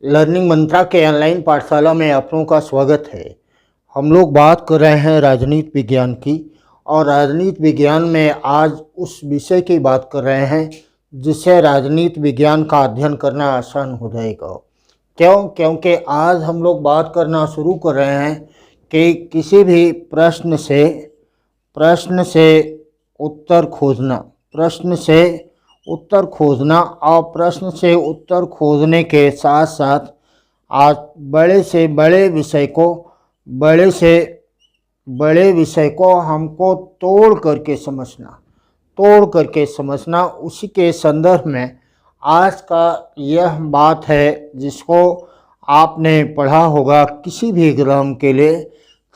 Learning मंत्रा के online पाठशाला में आप लोगों का स्वागत है। हम लोग बात कर रहे हैं राजनीति विज्ञान की, और राजनीति विज्ञान में आज उस विषय की बात कर रहे हैं जिससे राजनीति विज्ञान का अध्ययन करना आसान हो जाएगा। क्योंकि आज हम लोग बात करना शुरू कर रहे हैं कि किसी भी प्रश्न से उत्तर खोजना और प्रश्न से उत्तर खोजने के साथ साथ आज बड़े विषय को हमको तोड़ करके समझना उसी के संदर्भ में आज का यह बात है जिसको आपने पढ़ा होगा। किसी भी एग्ज़ाम के लिए,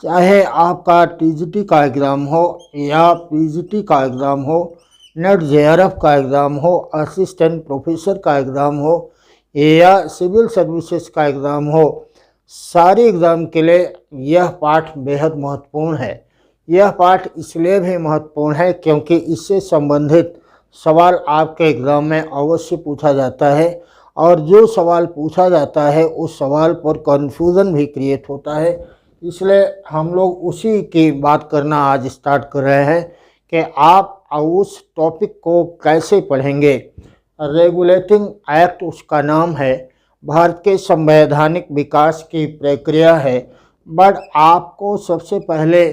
चाहे आपका टीजीटी का एग्ज़ाम हो या पीजीटी का एग्ज़ाम हो, नेट जेआरएफ का एग्ज़ाम हो, असिस्टेंट प्रोफेसर का एग्ज़ाम हो या सिविल सर्विसेज का एग्ज़ाम हो, सारे एग्ज़ाम के लिए यह पाठ बेहद महत्वपूर्ण है। यह पाठ इसलिए भी महत्वपूर्ण है क्योंकि इससे संबंधित सवाल आपके एग्ज़ाम में अवश्य पूछा जाता है, और जो सवाल पूछा जाता है उस सवाल पर कन्फ्यूज़न भी क्रिएट होता है। इसलिए हम लोग उसी की बात करना आज स्टार्ट कर रहे हैं कि आप उस टॉपिक को कैसे पढ़ेंगे। रेगुलेटिंग एक्ट उसका नाम है, भारत के संवैधानिक विकास की प्रक्रिया है। बट आपको सबसे पहले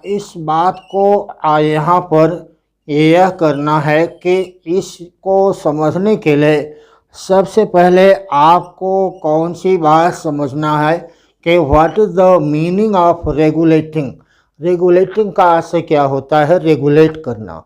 इस बात को यहाँ पर यह करना है कि इसको समझने के लिए सबसे पहले आपको कौन सी बात समझना है कि what is the meaning of regulating. Regulating का अर्थ क्या होता है? रेगुलेट करना।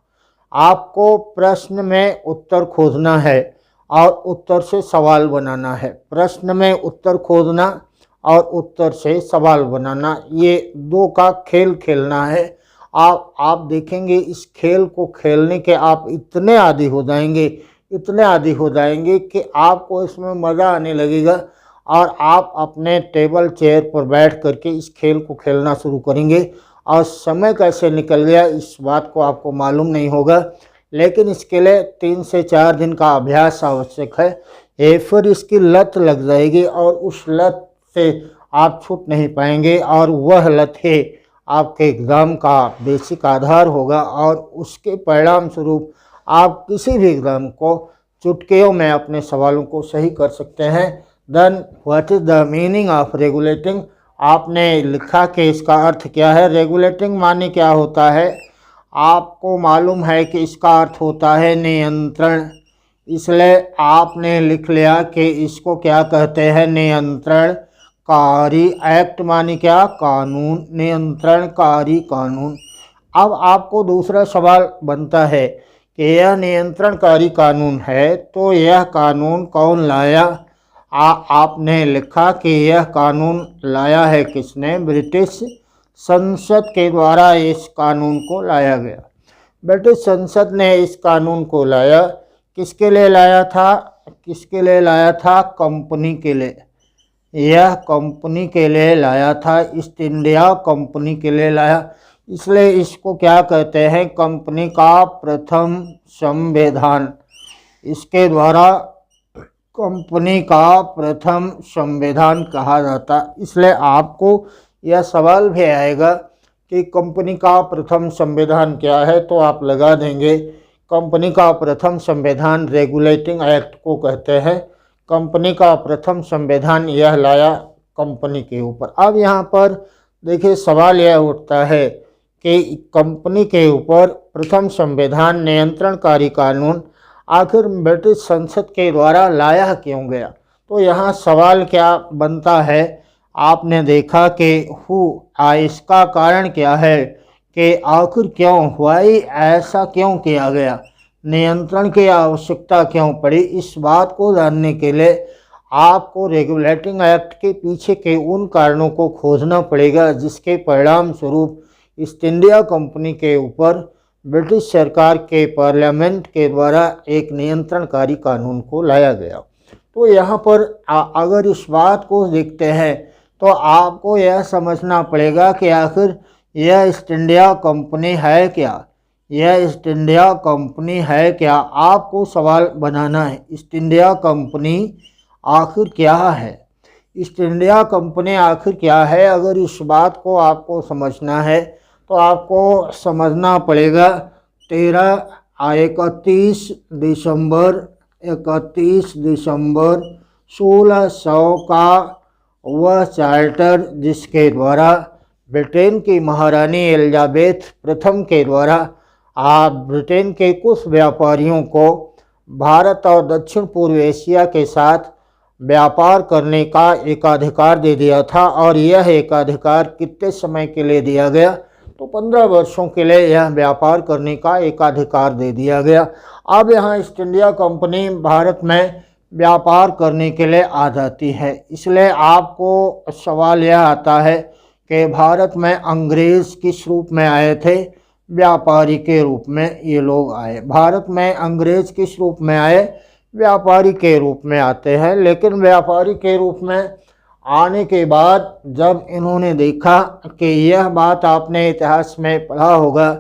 आपको प्रश्न में उत्तर खोजना है और उत्तर से सवाल बनाना है। प्रश्न में उत्तर खोजना और उत्तर से सवाल बनाना, ये दो का खेल खेलना है। आप देखेंगे इस खेल को खेलने के आप इतने आदी हो जाएंगे कि आपको इसमें मज़ा आने लगेगा और आप अपने टेबल चेयर पर बैठ करके इस खेल को खेलना शुरू करेंगे। और समय कैसे निकल गया इस बात को आपको मालूम नहीं होगा, लेकिन इसके लिए 3 से 4 दिन का अभ्यास आवश्यक है। फिर इसकी लत लग जाएगी और उस लत से आप छूट नहीं पाएंगे, और वह लत ही आपके एग्ज़ाम का बेसिक आधार होगा, और उसके परिणाम स्वरूप आप किसी भी एग्ज़ाम को चुटकियों में अपने सवालों को सही कर सकते हैं। Then what is the meaning of regulating. आपने लिखा कि इसका अर्थ क्या है। रेगुलेटिंग माने क्या होता है? आपको मालूम है कि इसका अर्थ होता है नियंत्रण, इसलिए आपने लिख लिया कि इसको क्या कहते हैं? नियंत्रणकारी एक्ट माने क्या? कानून, नियंत्रणकारी कानून। अब आपको दूसरा सवाल बनता है कि यह नियंत्रणकारी कानून है तो यह कानून कौन लाया? आपने लिखा कि यह कानून लाया है किसने? ब्रिटिश संसद के द्वारा इस कानून को लाया गया। ब्रिटिश संसद ने इस कानून को लाया। किसके लिए लाया था? कंपनी के लिए। यह कंपनी के लिए लाया था, ईस्ट इंडिया कंपनी के लिए लाया। इसलिए इसको क्या कहते हैं? कंपनी का प्रथम संविधान। इसके द्वारा कंपनी का प्रथम संविधान कहा जाता। इसलिए आपको यह सवाल भी आएगा कि कंपनी का प्रथम संविधान क्या है, तो आप लगा देंगे कंपनी का प्रथम संविधान रेगुलेटिंग एक्ट को कहते हैं। कंपनी का प्रथम संविधान यह लाया कंपनी के ऊपर। अब यहाँ पर देखिए सवाल यह उठता है कि कंपनी के ऊपर प्रथम संविधान नियंत्रणकारी कानून आखिर ब्रिटिश संसद के द्वारा लाया क्यों गया? तो यहाँ सवाल क्या बनता है? आपने देखा कि इसका कारण क्या है कि आखिर क्यों हुआ, ऐसा क्यों किया गया, नियंत्रण की आवश्यकता क्यों पड़ी? इस बात को जानने के लिए आपको रेगुलेटिंग एक्ट के पीछे के उन कारणों को खोजना पड़ेगा जिसके परिणाम स्वरूप ईस्ट इंडिया कंपनी के ऊपर ब्रिटिश सरकार के पार्लियामेंट के द्वारा एक नियंत्रणकारी कानून को लाया गया। तो यहाँ पर अगर इस बात को देखते हैं तो आपको यह समझना पड़ेगा कि आखिर यह ईस्ट इंडिया कंपनी है क्या? आपको सवाल बनाना है। ईस्ट इंडिया कंपनी आखिर क्या है, ईस्ट इंडिया कंपनी आखिर क्या है। अगर इस बात को आपको समझना है तो आपको समझना पड़ेगा 31 दिसंबर 1600 का वह चार्टर जिसके द्वारा ब्रिटेन की महारानी एलिजाबेथ प्रथम के द्वारा ब्रिटेन के कुछ व्यापारियों को भारत और दक्षिण पूर्व एशिया के साथ व्यापार करने का एकाधिकार दे दिया था। और यह एकाधिकार कितने समय के लिए दिया गया, तो 15 वर्षों के लिए यह व्यापार करने का एकाधिकार दे दिया गया। अब यहाँ ईस्ट इंडिया कंपनी भारत में व्यापार करने के लिए आ जाती है। इसलिए आपको सवाल यह आता है कि भारत में अंग्रेज़ किस रूप में आए थे, व्यापारी के रूप में ये लोग आए। भारत में अंग्रेज़ किस रूप में आए, व्यापारी के रूप में आते हैं। लेकिन व्यापारी के रूप में आने के बाद जब इन्होंने देखा कि यह बात आपने इतिहास में पढ़ा होगा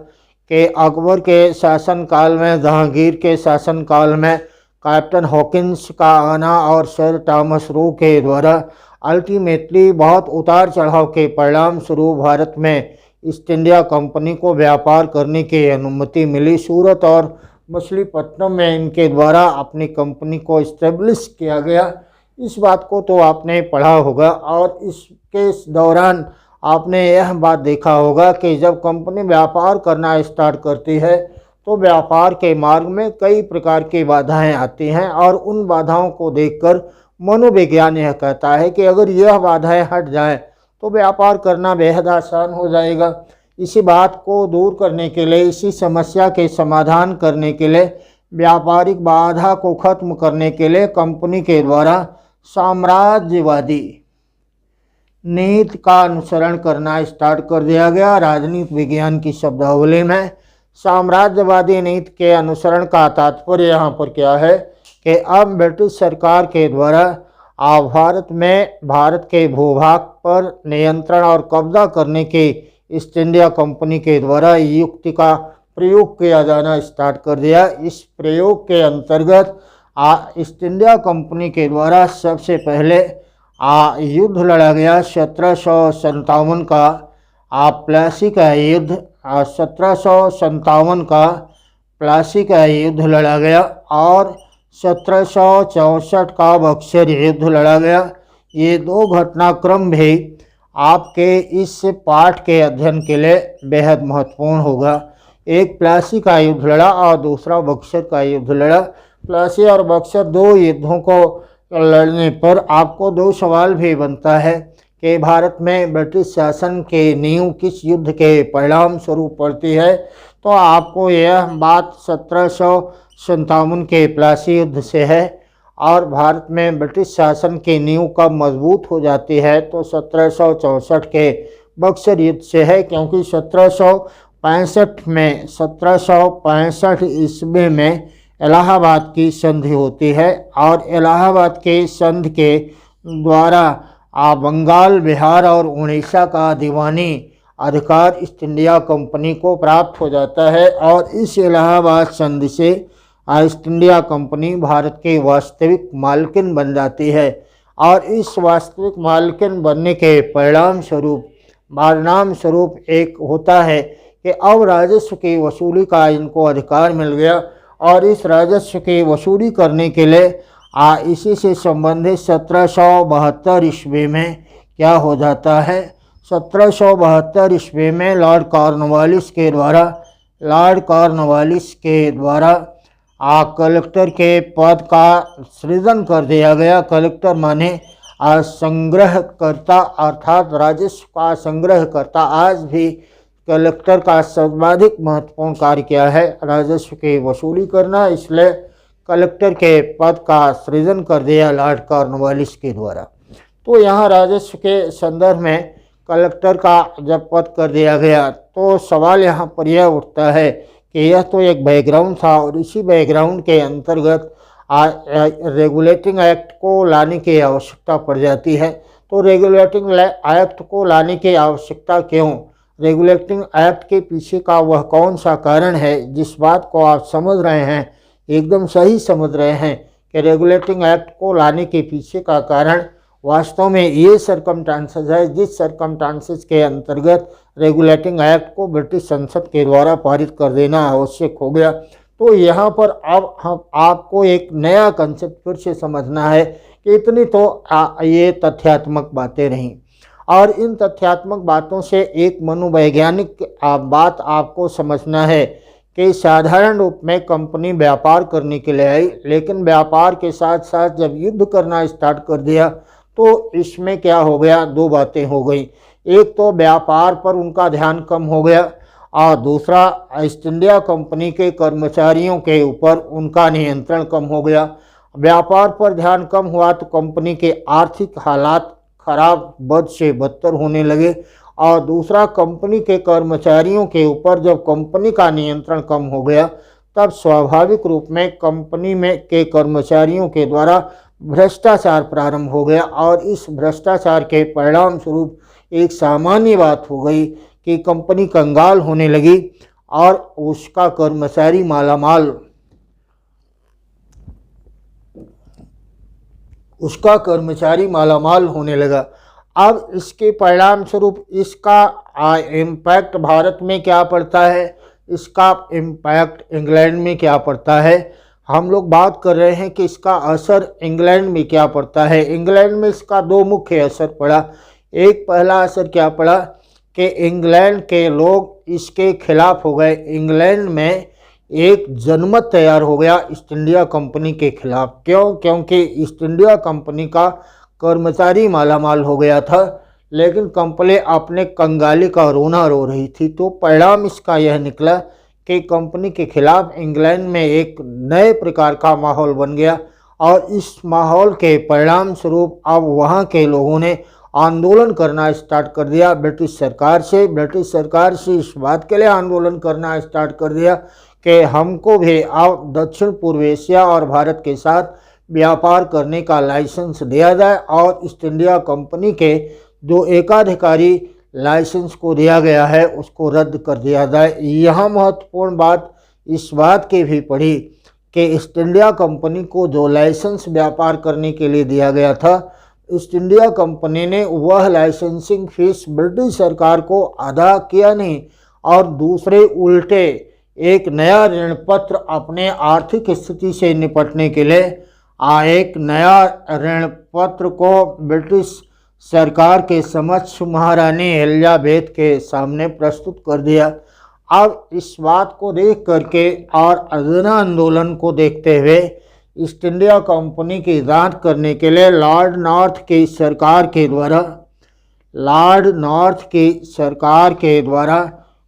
कि अकबर के शासनकाल में, जहांगीर के शासनकाल में कैप्टन हॉकिंस का आना और सर थॉमस रो के द्वारा अल्टीमेटली बहुत उतार चढ़ाव के परिणाम स्वरूप भारत में ईस्ट इंडिया कंपनी को व्यापार करने की अनुमति मिली। सूरत और मछलीपट्टनम में इनके द्वारा अपनी कंपनी को इस्टेब्लिश किया गया। इस बात को तो आपने पढ़ा होगा। और इसके दौरान आपने यह बात देखा होगा कि जब कंपनी व्यापार करना स्टार्ट करती है तो व्यापार के मार्ग में कई प्रकार की बाधाएं आती हैं और उन बाधाओं को देखकर मनोविज्ञान यह कहता है कि अगर यह बाधाएं हट जाएं तो व्यापार करना बेहद आसान हो जाएगा। इसी बात को दूर करने के लिए, इसी समस्या के समाधान करने के लिए, व्यापारिक बाधा को खत्म करने के लिए कंपनी के द्वारा साम्राज्यवादी नीति का अनुसरण करना स्टार्ट कर दिया गया। राजनीति विज्ञान की शब्दावली में साम्राज्यवादी नीति के अनुसरण का तात्पर्य यहाँ पर क्या है कि अब ब्रिटिश सरकार के द्वारा भारत के भूभाग पर नियंत्रण और कब्जा करने के ईस्ट इंडिया कंपनी के द्वारा युक्ति का प्रयोग किया जाना स्टार्ट कर दिया। इस प्रयोग के अंतर्गत ईस्ट इंडिया कंपनी के द्वारा सबसे पहले युद्ध लड़ा गया 1757 का प्लासी का युद्ध। 1757 का प्लासी का युद्ध लड़ा गया और 1764 का बक्सर युद्ध लड़ा गया। ये दो घटनाक्रम भी आपके इस पाठ के अध्ययन के लिए बेहद महत्वपूर्ण होगा। एक प्लासी का युद्ध लड़ा और दूसरा बक्सर का युद्ध लड़ा। प्लासी और बक्सर दो युद्धों को लड़ने पर आपको दो सवाल भी बनता है कि भारत में ब्रिटिश शासन के नींव किस युद्ध के परिणाम स्वरूप पड़ती है। तो आपको यह बात 1757 के प्लासी युद्ध से है और भारत में ब्रिटिश शासन की नींव कब मजबूत हो जाती है तो 1764 के बक्सर युद्ध से है। क्योंकि 1765 ईस्वी में इलाहाबाद की संधि होती है और इलाहाबाद के संधि के द्वारा बंगाल, बिहार और उड़ीसा का दीवानी अधिकार ईस्ट इंडिया कंपनी को प्राप्त हो जाता है। और इस इलाहाबाद संधि से ईस्ट इंडिया कंपनी भारत की वास्तविक मालकिन बन जाती है। और इस वास्तविक मालकिन बनने के परिणाम स्वरूप एक होता है कि अब राजस्व की वसूली का इनको अधिकार मिल गया। और इस राजस्व की वसूली करने के लिए इसी से संबंधित 1772 ईस्वी में क्या हो जाता है, 1772 ईस्वी में लॉर्ड कॉर्नवालिस के द्वारा कलेक्टर के पद का सृजन कर दिया गया। कलेक्टर माने संग्रहकर्ता अर्थात राजस्व का संग्रहकर्ता। आज भी कलेक्टर का सर्वाधिक महत्वपूर्ण कार्य क्या है, राजस्व की वसूली करना। इसलिए कलेक्टर के पद का सृजन कर दिया लॉर्ड कॉर्नवालिस के द्वारा। तो यहाँ राजस्व के संदर्भ में कलेक्टर का जब पद कर दिया गया तो सवाल यहाँ पर यह उठता है कि यह तो एक बैकग्राउंड था और इसी बैकग्राउंड के अंतर्गत रेगुलेटिंग एक्ट को लाने की आवश्यकता पड़ जाती है। तो रेगुलेटिंग एक्ट को लाने की आवश्यकता क्यों, रेगुलेटिंग एक्ट के पीछे का वह कौन सा कारण है जिस बात को आप समझ रहे हैं, एकदम सही समझ रहे हैं कि रेगुलेटिंग एक्ट को लाने के पीछे का कारण वास्तव में ये सरकमस्टांसेस है जिस सरकमस्टांसेस के अंतर्गत रेगुलेटिंग एक्ट को ब्रिटिश संसद के द्वारा पारित कर देना आवश्यक हो गया। तो यहाँ पर अब हम आपको एक नया कंसेप्ट फिर से समझना है कि इतनी तो ये तथ्यात्मक बातें रहीं, और इन तथ्यात्मक बातों से एक मनोवैज्ञानिक बात आपको समझना है कि साधारण रूप में कंपनी व्यापार करने के लिए आई, लेकिन व्यापार के साथ साथ जब युद्ध करना स्टार्ट कर दिया तो इसमें क्या हो गया, दो बातें हो गई। एक तो व्यापार पर उनका ध्यान कम हो गया और दूसरा ईस्ट इंडिया कंपनी के कर्मचारियों के ऊपर उनका नियंत्रण कम हो गया। व्यापार पर ध्यान कम हुआ तो कंपनी के आर्थिक हालात खराब बद से बदतर होने लगे, और दूसरा कंपनी के कर्मचारियों के ऊपर जब कंपनी का नियंत्रण कम हो गया तब स्वाभाविक रूप में कंपनी में के कर्मचारियों के द्वारा भ्रष्टाचार प्रारंभ हो गया, और इस भ्रष्टाचार के परिणाम स्वरूप एक सामान्य बात हो गई कि कंपनी कंगाल होने लगी और उसका कर्मचारी मालामाल होने लगा। अब इसके परिणाम स्वरूप इसका इम्पैक्ट भारत में क्या पड़ता है, इसका इम्पैक्ट इंग्लैंड में क्या पड़ता है। हम लोग बात कर रहे हैं कि इसका असर इंग्लैंड में क्या पड़ता है। इंग्लैंड में इसका दो मुख्य असर पड़ा। एक पहला असर क्या पड़ा कि इंग्लैंड के लोग इसके खिलाफ हो गए। इंग्लैंड में एक जनमत तैयार हो गया ईस्ट इंडिया कंपनी के खिलाफ। क्यों? क्योंकि ईस्ट इंडिया कंपनी का कर्मचारी मालामाल हो गया था, लेकिन कंपनी अपने कंगाली का रोना रो रही थी। तो परिणाम इसका यह निकला कि कंपनी के खिलाफ इंग्लैंड में एक नए प्रकार का माहौल बन गया, और इस माहौल के परिणाम स्वरूप अब वहाँ के लोगों ने आंदोलन करना स्टार्ट कर दिया ब्रिटिश सरकार से। ब्रिटिश सरकार से इस बात के लिए आंदोलन करना स्टार्ट कर दिया कि हमको भी अब दक्षिण पूर्व एशिया और भारत के साथ व्यापार करने का लाइसेंस दिया जाए, और ईस्ट इंडिया कंपनी के जो एकाधिकारी लाइसेंस को दिया गया है उसको रद्द कर दिया जाए। यहाँ महत्वपूर्ण बात इस बात की भी पड़ी कि ईस्ट इंडिया कंपनी को जो लाइसेंस व्यापार करने के लिए दिया गया था, ईस्ट इंडिया कंपनी ने वह लाइसेंसिंग फीस ब्रिटिश सरकार को अदा किया नहीं, और दूसरे उल्टे एक नया ऋण पत्र अपने आर्थिक स्थिति से निपटने के लिए एक नया ऋण पत्र को ब्रिटिश सरकार के समक्ष महारानी एलिजाबेथ के सामने प्रस्तुत कर दिया। अब इस बात को देख करके और जन आंदोलन को देखते हुए ईस्ट इंडिया कंपनी की जांच करने के लिए लॉर्ड नॉर्थ की सरकार के द्वारा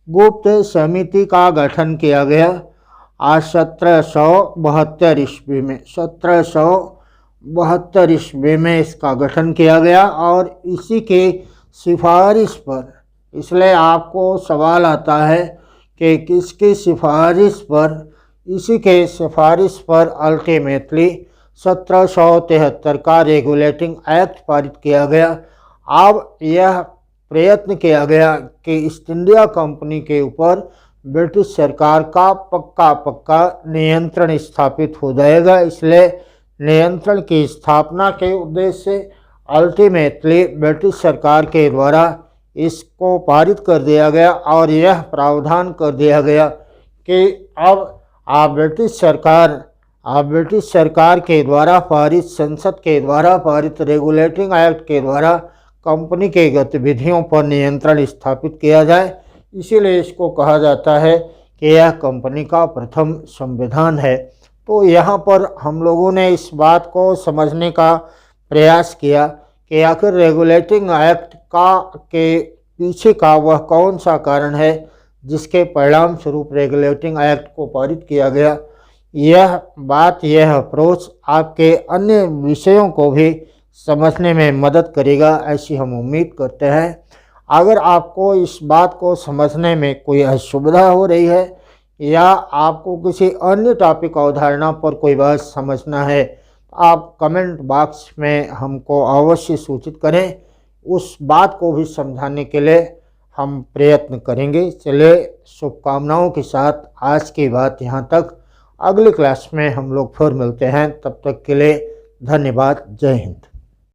गुप्त समिति का गठन किया गया। आज 1772 ईस्वी में इसका गठन किया गया, और इसी के सिफारिश पर, इसलिए आपको सवाल आता है कि किसकी सिफारिश पर, इसी के सिफारिश पर अल्टीमेटली 1773 का रेगुलेटिंग एक्ट पारित किया गया। अब यह प्रयत्न किया गया कि ईस्ट इंडिया कंपनी के ऊपर ब्रिटिश सरकार का पक्का नियंत्रण स्थापित हो जाएगा। इसलिए नियंत्रण की स्थापना के उद्देश्य से अल्टीमेटली ब्रिटिश सरकार के द्वारा इसको पारित कर दिया गया, और यह प्रावधान कर दिया गया कि अब ब्रिटिश सरकार के द्वारा पारित, संसद के द्वारा पारित रेगुलेटिंग एक्ट के द्वारा कंपनी के गतिविधियों पर नियंत्रण स्थापित किया जाए। इसीलिए इसको कहा जाता है कि यह कंपनी का प्रथम संविधान है। तो यहाँ पर हम लोगों ने इस बात को समझने का प्रयास किया कि आखिर रेगुलेटिंग एक्ट के पीछे का वह कौन सा कारण है जिसके परिणाम स्वरूप रेगुलेटिंग एक्ट को पारित किया गया। यह अप्रोच आपके अन्य विषयों को भी समझने में मदद करेगा, ऐसी हम उम्मीद करते हैं। अगर आपको इस बात को समझने में कोई असुविधा हो रही है या आपको किसी अन्य टॉपिक अवधारणा पर कोई बात समझना है, आप कमेंट बॉक्स में हमको अवश्य सूचित करें। उस बात को भी समझाने के लिए हम प्रयत्न करेंगे। चलिए, शुभकामनाओं के साथ आज की बात यहाँ तक। अगली क्लास में हम लोग फिर मिलते हैं। तब तक के लिए धन्यवाद। जय हिंद।